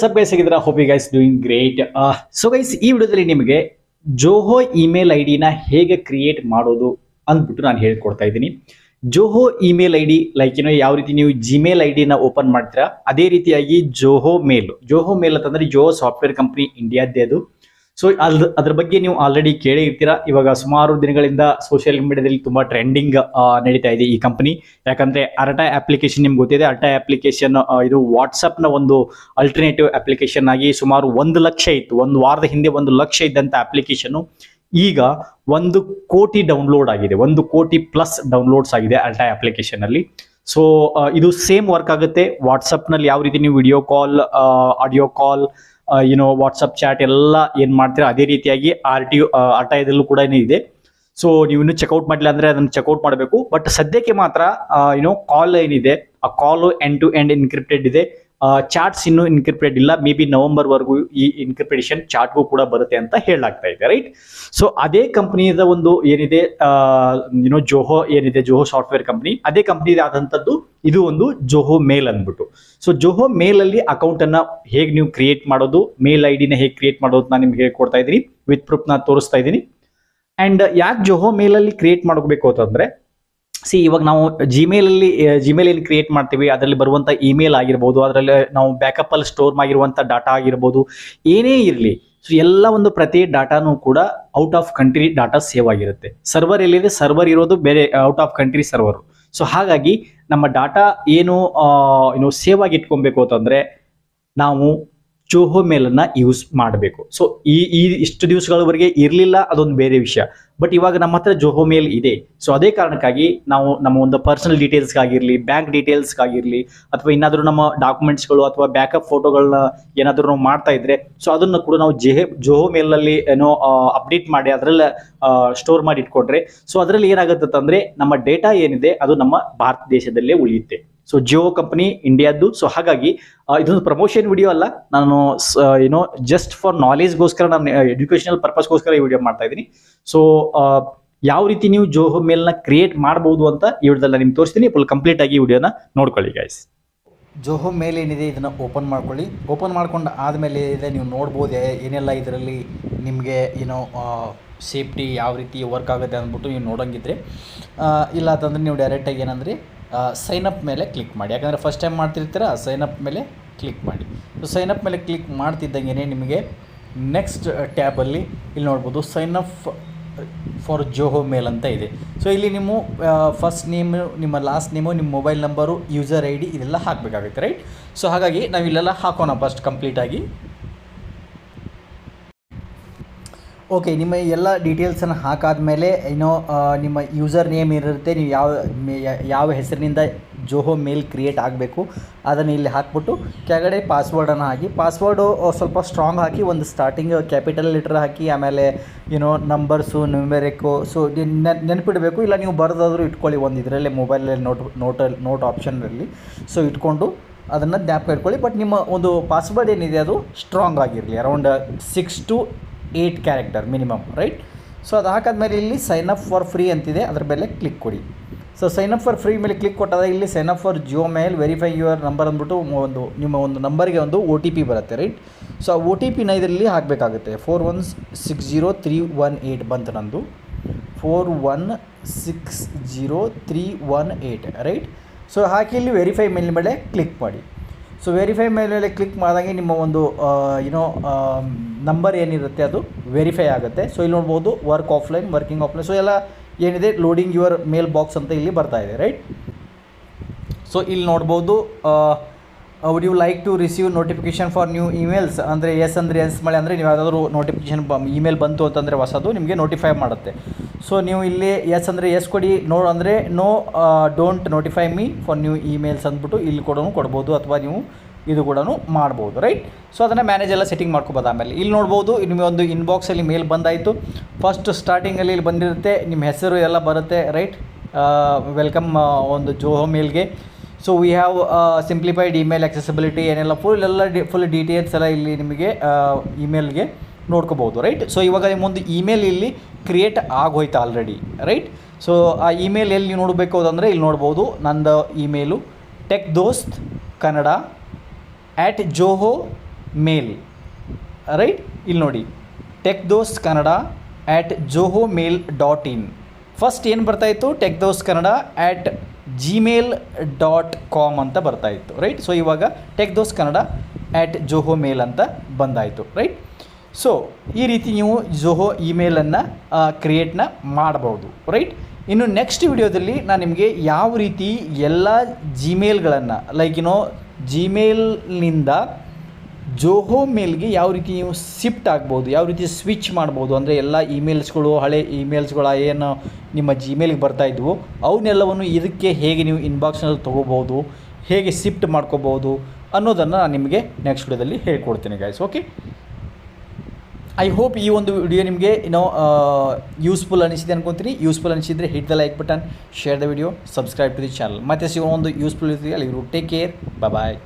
ಸಬ್ guys ಆಗಿದ್ರೆ hope you guys doing great. So guys ಈ ವಿಡಿಯೋದಲ್ಲಿ ನಿಮಗೆ ಜೋಹೋ ಇಮೇಲ್ ಐ ಡಿನ ಹೇಗೆ ಕ್ರಿಯೇಟ್ ಮಾಡೋದು ಅಂದ್ಬಿಟ್ಟು ನಾನು ಹೇಳ್ಕೊಡ್ತಾ ಇದ್ದೀನಿ. Zoho email I D like ಯಾವ ರೀತಿ ನೀವು ಜಿಮೇಲ್ ಐ ಡಿನ ಓಪನ್ ಮಾಡ್ತೀರಾ ಅದೇ ರೀತಿಯಾಗಿ ಜೋಹೋ ಮೇಲ್ ಅಂತಂದ್ರೆ ಜೋಹೋ ಸಾಫ್ಟ್ವೇರ್ ಕಂಪನಿ ಇಂಡಿಯಾದ್ದೇ ಅದು. ಸೊ ಅದ್ರ ಬಗ್ಗೆ ನೀವು ಆಲ್ರೆಡಿ ಕೇಳಿ ಇರ್ತೀರಾ. ಇವಾಗ ಸುಮಾರು ದಿನಗಳಿಂದ ಸೋಷಿಯಲ್ ಮೀಡಿಯಾದಲ್ಲಿ ತುಂಬಾ ಟ್ರೆಂಡಿಂಗ್ ನಡೀತಾ ಇದೆ ಈ ಕಂಪನಿ. ಯಾಕಂದ್ರೆ ಅರ್ಟಾ ಅಪ್ಲಿಕೇಶನ್ ನಿಮ್ಗೆ ಗೊತ್ತಿದೆ. ಅರ್ಟಾ ಅಪ್ಲಿಕೇಶನ್ ಇದು ವಾಟ್ಸಪ್ ನ ಒಂದು ಅಲ್ಟರ್ನೇಟಿವ್ ಅಪ್ಲಿಕೇಶನ್ ಆಗಿ ಸುಮಾರು 1 ಲಕ್ಷ ಇತ್ತು. ಒಂದು ವಾರದ ಹಿಂದೆ 1 ಲಕ್ಷ ಇದ್ದಂತ ಅಪ್ಲಿಕೇಶನ್ ಈಗ 1 ಕೋಟಿ ಡೌನ್ಲೋಡ್ ಆಗಿದೆ. 1 ಕೋಟಿ ಪ್ಲಸ್ ಡೌನ್ಲೋಡ್ಸ್ ಆಗಿದೆ ಅಲ್ಟಾ ಅಪ್ಲಿಕೇಶನ್ ಅಲ್ಲಿ. ಸೊ ಇದು ಸೇಮ್ ವರ್ಕ್ ಆಗುತ್ತೆ ವಾಟ್ಸಪ್ ನಲ್ಲಿ ಯಾವ ರೀತಿ ನೀವು ವಿಡಿಯೋ ಕಾಲ್, ಆಡಿಯೋ ಕಾಲ್, ವಾಟ್ಸಪ್ ಚಾಟ್ ಎಲ್ಲ ಏನ್ ಮಾಡ್ತೀರಾ ಅದೇ ರೀತಿಯಾಗಿ ಅರ್ಟಾಯದಲ್ಲೂ ಕೂಡ ಇದೆ. ಸೊ ನೀವು ಇನ್ನೂ ಚೆಕ್ಔಟ್ ಮಾಡಿಲ್ಲ ಅಂದ್ರೆ ಅದನ್ನ ಚೆಕ್ಔಟ್ ಮಾಡಬೇಕು. ಬಟ್ ಸದ್ಯಕ್ಕೆ ಮಾತ್ರ ಕಾಲ್ ಏನಿದೆ ಆ ಕಾಲ್ ಎಂಡ್ ಟು ಎಂಡ್ ಇನ್ಕ್ರಿಪ್ಟೆಡ್ ಇದೆ. ಚಾಟ್ಸ್ ಇನ್ನೂ ಇನ್ಕ್ರಿಪ್ಟೆಡ್ ಇಲ್ಲ. ಮೇ ಬಿ ನವೆಂಬರ್ ವರೆಗೂ ಈ ಇನ್ಕ್ರಿಪ್ಟೇಷನ್ ಚಾಟ್ಗೂ ಕೂಡ ಬರುತ್ತೆ ಅಂತ ಹೇಳಲಾಗ್ತಾ ಇದೆ, ರೈಟ್. ಸೊ ಅದೇ ಕಂಪನಿಯ ಒಂದು ಏನಿದೆ ಜೋಹೋ ಏನಿದೆ, ಜೋಹೋ ಸಾಫ್ಟ್ವೇರ್ ಕಂಪನಿ, ಅದೇ ಕಂಪನಿ ಆದಂತದ್ದು ಇದು ಒಂದು ಜೋಹೋ ಮೇಲ್ ಅಂದ್ಬಿಟ್ಟು. ಸೊ ಜೋಹೋ ಮೇಲ್ ಅಲ್ಲಿ ಅಕೌಂಟ್ ಅನ್ನ ಹೇಗೆ ನೀವು ಕ್ರಿಯೇಟ್ ಮಾಡೋದು, ಮೇಲ್ ಐ ಡಿನ ಹೇಗೆ ಕ್ರಿಯೇಟ್ ಮಾಡೋದು ನಾನು ನಿಮ್ಗೆ ಹೇಳ್ಕೊಡ್ತಾ ಇದ್ದೀನಿ. ವಿತ್ ಪ್ರೂಫ್ ನ ತೋರಿಸ್ತಾ ಇದ್ದೀನಿ. ಅಂಡ್ ಯಾಕೆ ಜೋಹೋ ಮೇಲ್ ಅಲ್ಲಿ ಕ್ರಿಯೇಟ್ ಮಾಡಬೇಕು ಅಂತಂದ್ರೆ, ಇವಾಗ ನಾವು ಜಿಮೇಲ್ ಏನು ಕ್ರಿಯೇಟ್ ಮಾಡ್ತೀವಿ ಅದರಲ್ಲಿ ಬರುವಂತ ಇಮೇಲ್ ಆಗಿರ್ಬೋದು, ಅದರಲ್ಲಿ ನಾವು ಬ್ಯಾಕಪ್ ಅಲ್ಲಿ ಸ್ಟೋರ್ ಆಗಿರುವಂತ ಡಾಟಾ ಆಗಿರ್ಬೋದು, ಏನೇ ಇರಲಿ, ಸೊ ಎಲ್ಲ ಒಂದು ಪ್ರತಿ ಡಾಟಾನು ಕೂಡ out of country data save ಆಗಿರುತ್ತೆ. ಸರ್ವರ್ ಎಲ್ಲಿದೆ, ಸರ್ವರ್ ಇರೋದು ಬೇರೆ out of country server. So ಹಾಗಾಗಿ ನಮ್ಮ ಡಾಟಾ ಏನು ಸೇವ್ ಆಗಿ ಇಟ್ಕೊಬೇಕು ಅಂತಂದ್ರೆ ನಾವು ಜೋಹೋ ಮೇಲನ್ನ ಯೂಸ್ ಮಾಡಬೇಕು. ಸೊ ಇಷ್ಟು ದಿವಸಗಳವರೆಗೆ ಇರಲಿಲ್ಲ, ಅದೊಂದು ಬೇರೆ ವಿಷಯ. ಬಟ್ ಇವಾಗ ನಮ್ಮ ಹತ್ರ ಜೋಹೋ ಮೇಲ್ ಇದೆ. ಸೊ ಅದೇ ಕಾರಣಕ್ಕಾಗಿ ನಾವು ನಮ್ಮ ಒಂದು ಪರ್ಸನಲ್ ಡೀಟೇಲ್ಸ್ಗಾಗಿರ್ಲಿ, ಬ್ಯಾಂಕ್ ಡೀಟೇಲ್ಸ್ಗಾಗಿರ್ಲಿ, ಅಥವಾ ಏನಾದರೂ ನಮ್ಮ ಡಾಕ್ಯುಮೆಂಟ್ಸ್ಗಳು ಅಥವಾ ಬ್ಯಾಕಪ್ ಫೋಟೋಗಳನ್ನ ಏನಾದರೂ ನಾವು ಮಾಡ್ತಾ ಇದ್ರೆ, ಸೊ ಅದನ್ನು ಕೂಡ ನಾವು ಜೋಹೋ ಮೇಲಲ್ಲಿ ಅಪ್ಡೇಟ್ ಮಾಡಿ ಅದರಲ್ಲಿ ಸ್ಟೋರ್ ಮಾಡಿ ಇಟ್ಕೊಂಡ್ರೆ, ಸೊ ಅದರಲ್ಲಿ ಏನಾಗುತ್ತೆ ಅಂತಂದ್ರೆ ನಮ್ಮ ಡೇಟಾ ಏನಿದೆ ಅದು ನಮ್ಮ ಭಾರತ ದೇಶದಲ್ಲೇ ಉಳಿಯುತ್ತೆ. ಸೊ ಜಿಯೋ ಕಂಪನಿ ಇಂಡಿಯಾದ್ದು. ಸೊ ಹಾಗಾಗಿ ಇದೊಂದು ಪ್ರಮೋಷನ್ ವಿಡಿಯೋ ಅಲ್ಲ, ನಾನು ಜಸ್ಟ್ ಫಾರ್ ನಾಲೆಜ್ಗೋಸ್ಕರ, ನಾನು ಎಜುಕೇಶನಲ್ ಪರ್ಪಸ್ಗೋಸ್ಕರ ಈ ವಿಡಿಯೋ ಮಾಡ್ತಾ ಇದ್ದೀನಿ. ಸೊ ಯಾವ ರೀತಿ ನೀವು ಜೋಹೋ ಮೇಲ್ನ ಕ್ರಿಯೇಟ್ ಮಾಡಬಹುದು ಅಂತ ಈ ವಿಡಿಯೋದಲ್ಲಿ ನಿಮ್ಗೆ ತೋರಿಸ್ತೀನಿ. ಫುಲ್ ಕಂಪ್ಲೀಟ್ ಆಗಿ ಈ ವಿಡಿಯೋನ ನೋಡ್ಕೊಳ್ಳಿ ಗೈಸ್. ಜೋಹೋ ಮೇಲ್ ಏನಿದೆ ಇದನ್ನು ಓಪನ್ ಮಾಡ್ಕೊಳ್ಳಿ. ಓಪನ್ ಮಾಡ್ಕೊಂಡು ಆದಮೇಲೆ ಇದೆ ನೀವು ನೋಡ್ಬೋದು ಏನೆಲ್ಲ ಇದರಲ್ಲಿ ನಿಮಗೆ ಸೇಫ್ಟಿ ಯಾವ ರೀತಿ ವರ್ಕ್ ಆಗುತ್ತೆ ಅಂದ್ಬಿಟ್ಟು ನೀವು ನೋಡೋಂಗಿದ್ರೆ, ಇಲ್ಲ ಅಂತಂದರೆ ನೀವು ಡೈರೆಕ್ಟಾಗಿ ಏನಂದರೆ ಸೈನಪ್ ಮೇಲೆ ಕ್ಲಿಕ್ ಮಾಡಿ. ಯಾಕಂದರೆ ಫಸ್ಟ್ ಟೈಮ್ ಮಾಡ್ತಿರ್ತೀರ, ಸೈನಪ್ ಮೇಲೆ ಕ್ಲಿಕ್ ಮಾಡಿ. ಸೊ ಸೈನಪ್ ಮೇಲೆ ಕ್ಲಿಕ್ ಮಾಡ್ತಿದ್ದಂಗೆ ನಿಮಗೆ ನೆಕ್ಸ್ಟ್ ಟ್ಯಾಬಲ್ಲಿ ಇಲ್ಲಿ ನೋಡ್ಬೋದು ಸೈನಪ್ ಫಾರ್ ಜೋಹೋ ಮೇಲ್ ಅಂತ ಇದೆ. ಸೊ ಇಲ್ಲಿ ನಿಮ್ಮ ಫಸ್ಟ್ ನೇಮು, ನಿಮ್ಮ ಲಾಸ್ಟ್ ನೇಮು, ನಿಮ್ಮ mobile number, user I D ಇದೆಲ್ಲ ಹಾಕಬೇಕಾಗುತ್ತೆ, ರೈಟ್. ಸೊ ಹಾಗಾಗಿ ನಾವು ಇಲ್ಲೆಲ್ಲ ಹಾಕೋಣ ಫಸ್ಟ್ ಕಂಪ್ಲೀಟಾಗಿ. ಓಕೆ, ನಿಮ್ಮ ಎಲ್ಲ ಡೀಟೇಲ್ಸನ್ನು ಹಾಕಾದ್ಮೇಲೆ ನಿಮ್ಮ ಯೂಸರ್ ನೇಮ್ ಇರುತ್ತೆ, ನೀವು ಯಾವ ಹೆಸರಿನಿಂದ ಜೋಹೋ ಮೇಲ್ ಕ್ರಿಯೇಟ್ ಆಗಬೇಕು ಅದನ್ನು ಇಲ್ಲಿ ಹಾಕ್ಬಿಟ್ಟು ಕೆಳಗಡೆ ಪಾಸ್ವರ್ಡನ್ನು ಹಾಕಿ. ಪಾಸ್ವರ್ಡು ಸ್ವಲ್ಪ ಸ್ಟ್ರಾಂಗ್ ಹಾಕಿ, ಒಂದು ಸ್ಟಾರ್ಟಿಂಗ್ ಕ್ಯಾಪಿಟಲ್ ಲೆಟರ್ ಹಾಕಿ, ಆಮೇಲೆ ನಂಬರ್ಸು, ನ್ಯೂಮೆರಿಕ್ಕು. ಸೊ ನೆನಪಿಡಬೇಕು, ಇಲ್ಲ ನೀವು ಬರೋದಾದರೂ ಇಟ್ಕೊಳ್ಳಿ ಒಂದು ಇದರಲ್ಲೇ ಮೊಬೈಲಲ್ಲಿ ನೋಟ್ ಆಪ್ಷನ್ನಲ್ಲಿ. ಸೊ ಇಟ್ಕೊಂಡು ಅದನ್ನು ಜ್ಞಾಪಕ ಇಟ್ಕೊಳ್ಳಿ. ಬಟ್ ನಿಮ್ಮ ಒಂದು ಪಾಸ್ವರ್ಡ್ ಏನಿದೆ ಅದು ಸ್ಟ್ರಾಂಗ್ ಆಗಿರಲಿ, around 6 to 8 character minimum, right. So ಅದು ಹಾಕಾದ್ಮೇಲೆ ಇಲ್ಲಿ ಸೈನ್ ಅಪ್ ಫಾರ್ ಫ್ರೀ ಅಂತಿದೆ, ಅದ್ರ ಮೇಲೆ ಕ್ಲಿಕ್ ಕೊಡಿ. So sign up for free ಮೇಲೆ ಕ್ಲಿಕ್ ಕೊಟ್ಟಾಗ ಇಲ್ಲಿ sign up for Jio mail, verify your number ಅಂದ್ಬಿಟ್ಟು ನಿಮ್ಮ ಒಂದು ನಂಬರ್ಗೆ ಒಂದು OTP ಬರುತ್ತೆ, ರೈಟ್. ಸೊ ಆ OTP ಇದರಲ್ಲಿ ಹಾಕಬೇಕಾಗುತ್ತೆ. 4160318 ಬಂತು ನಂದು, 4160318, ರೈಟ್. ಸೊ ಹಾಕಿ ಇಲ್ಲಿ ವೆರಿಫೈ ಮೇಲೆ ಕ್ಲಿಕ್ ಮಾಡಿ. ಸೊ ವೆರಿಫೈ ಮೇಲೆ ಕ್ಲಿಕ್ ಮಾಡಿದಾಗೆ ನಿಮ್ಮ ಒಂದು ನಂಬರ್ ಏನಿರುತ್ತೆ ಅದು ವೆರಿಫೈ ಆಗುತ್ತೆ. ಸೊ ಇಲ್ಲಿ ನೋಡ್ಬೋದು work offline, working offline. So ಎಲ್ಲ ಏನಿದೆ ಲೋಡಿಂಗ್ ಯುವರ್ ಮೇಲ್ ಬಾಕ್ಸ್ ಅಂತ ಇಲ್ಲಿ ಬರ್ತಾ ಇದೆ, ರೈಟ್. ಸೊ ಇಲ್ಲಿ ನೋಡ್ಬೋದು would you like to receive notification for new emails ಅಂದರೆ ಎಸ್ ಮಾಡಿ, ಅಂದರೆ ನೀವು ಯಾವುದಾದ್ರೂ ನೋಟಿಫಿಕೇಶನ್ ಇಮೇಲ್ ಬಂತು ಅಂತಂದರೆ ಹೊಸದು ನಿಮಗೆ ನೋಟಿಫೈ ಮಾಡುತ್ತೆ. ಸೊ ನೀವು ಇಲ್ಲಿ ಎಸ್ ಕೊಡಿ, ನೋ ಅಂದರೆ no don't notify me for new emails ಅಂದ್ಬಿಟ್ಟು ಇಲ್ಲಿ ಕೂಡ ಕೊಡ್ಬೋದು, ಅಥವಾ ನೀವು ಇದು ಕೂಡ ಮಾಡ್ಬೋದು, ರೈಟ್. ಸೊ ಅದನ್ನು ಮ್ಯಾನೇಜ್ ಎಲ್ಲ ಸೆಟ್ಟಿಂಗ್ ಮಾಡ್ಕೋಬೋದು. ಆಮೇಲೆ ಇಲ್ಲಿ ನೋಡ್ಬೋದು ನಿಮಗೆ ಒಂದು ಇನ್ಬಾಕ್ಸಲ್ಲಿ ಮೇಲ್ ಬಂದಾಯಿತು. ಫಸ್ಟ್ ಸ್ಟಾರ್ಟಿಂಗಲ್ಲಿ ಇಲ್ಲಿ ಬಂದಿರುತ್ತೆ, ನಿಮ್ಮ ಹೆಸರು ಎಲ್ಲ ಬರುತ್ತೆ, ರೈಟ್. ವೆಲ್ಕಮ್ ಒಂದು ಜೋಹೋ ಮೇಲ್ಗೆ. So we have simplified email accessibility ಏನೆಲ್ಲ ಫುಲ್ ಡೀಟೇಲ್ಸ್ ಎಲ್ಲ ಇಲ್ಲಿ ನಿಮಗೆ ಇಮೇಲ್ಗೆ ನೋಡ್ಕೋಬೋದು, ರೈಟ್. ಸೊ ಇವಾಗ ನಿಮ್ಮೊಂದು ಇಮೇಲ್ ಇಲ್ಲಿ ಕ್ರಿಯೇಟ್ ಆಗೋಯ್ತು ಆಲ್ರೆಡಿ, ರೈಟ್. ಸೊ ಆ ಇಮೇಲ್ ಎಲ್ಲಿ ನೀವು ನೋಡಬೇಕು ಅಂತಂದರೆ ಇಲ್ಲಿ ನೋಡ್ಬೋದು ನಂದು ಇಮೇಲು techdostkanada@joho ಮೇಲ್ ರೈಟ್. ಇಲ್ಲಿ ನೋಡಿ ಟೆಕ್ ದೋಸ್ ಕನ್ನಡ @ johomail.in. ಫಸ್ಟ್ ಏನು ಬರ್ತಾಯಿತ್ತು, ಟೆಕ್ ದೋಸ್ ಕನ್ನಡ @gmail.com ಅಂತ ಬರ್ತಾಯಿತ್ತು ರೈಟ್. ಸೊ ಇವಾಗ ಟೆಕ್ ದೋಸ್ ಕನ್ನಡ @johomail ಅಂತ ಬಂದಾಯಿತು ರೈಟ್. ಸೊ ಈ ರೀತಿ ನೀವು ಜೋಹೋ ಇಮೇಲನ್ನು ಕ್ರಿಯೇಟ್ನ ಮಾಡ್ಬೋದು ರೈಟ್. ಇನ್ನು ನೆಕ್ಸ್ಟ್ ವಿಡಿಯೋದಲ್ಲಿ ನಾನು ನಿಮಗೆ ಯಾವ ರೀತಿ ಎಲ್ಲ ಜಿಮೇಲ್ಗಳನ್ನು ಜಿಮೇಲ್ನಿಂದ ಜೋಹೋ ಮೇಲ್ಗೆ ಯಾವ ರೀತಿ ನೀವು ಶಿಫ್ಟ್ ಆಗ್ಬೋದು, ಯಾವ ರೀತಿ ಸ್ವಿಚ್ ಮಾಡ್ಬೋದು, ಅಂದರೆ ಎಲ್ಲ ಇಮೇಲ್ಸ್ಗಳು ಹಳೆ ಇಮೇಲ್ಸ್ಗಳು ಏನು ನಿಮ್ಮ ಜಿಮೇಲ್ಗೆ ಬರ್ತಾಯಿದ್ವು ಅವನ್ನೆಲ್ಲವನ್ನು ಇದಕ್ಕೆ ಹೇಗೆ ನೀವು ಇನ್ಬಾಕ್ಸ್ನಲ್ಲಿ ತೊಗೋಬೋದು, ಹೇಗೆ ಶಿಫ್ಟ್ ಮಾಡ್ಕೋಬೋದು ಅನ್ನೋದನ್ನು ನಾನು ನಿಮಗೆ ನೆಕ್ಸ್ಟ್ ವಿಡಿಯೋದಲ್ಲಿ ಹೇಳ್ಕೊಡ್ತೀನಿ ಗೈಸ್. ಓಕೆ, ಐ ಹೋಪ್ ಈ ಒಂದು ವಿಡಿಯೋ ನಿಮಗೆ ಯೂಸ್ಫುಲ್ ಅನಿಸಿದೆ ಅನ್ಕೊತೀನಿ. ಯೂಸ್ಫುಲ್ ಅನಿಸಿದರೆ hit the like button, share the video, subscribe to the channel. ಮತ್ತೆ ಸಿಗೋ ಒಂದು ಯೂಸ್ಫುಲ್ ಇರ್ತೀವಿ ಅಲ್ಲಿ. ಟೇಕ್ ಕೇರ್, ಬಾಯ್.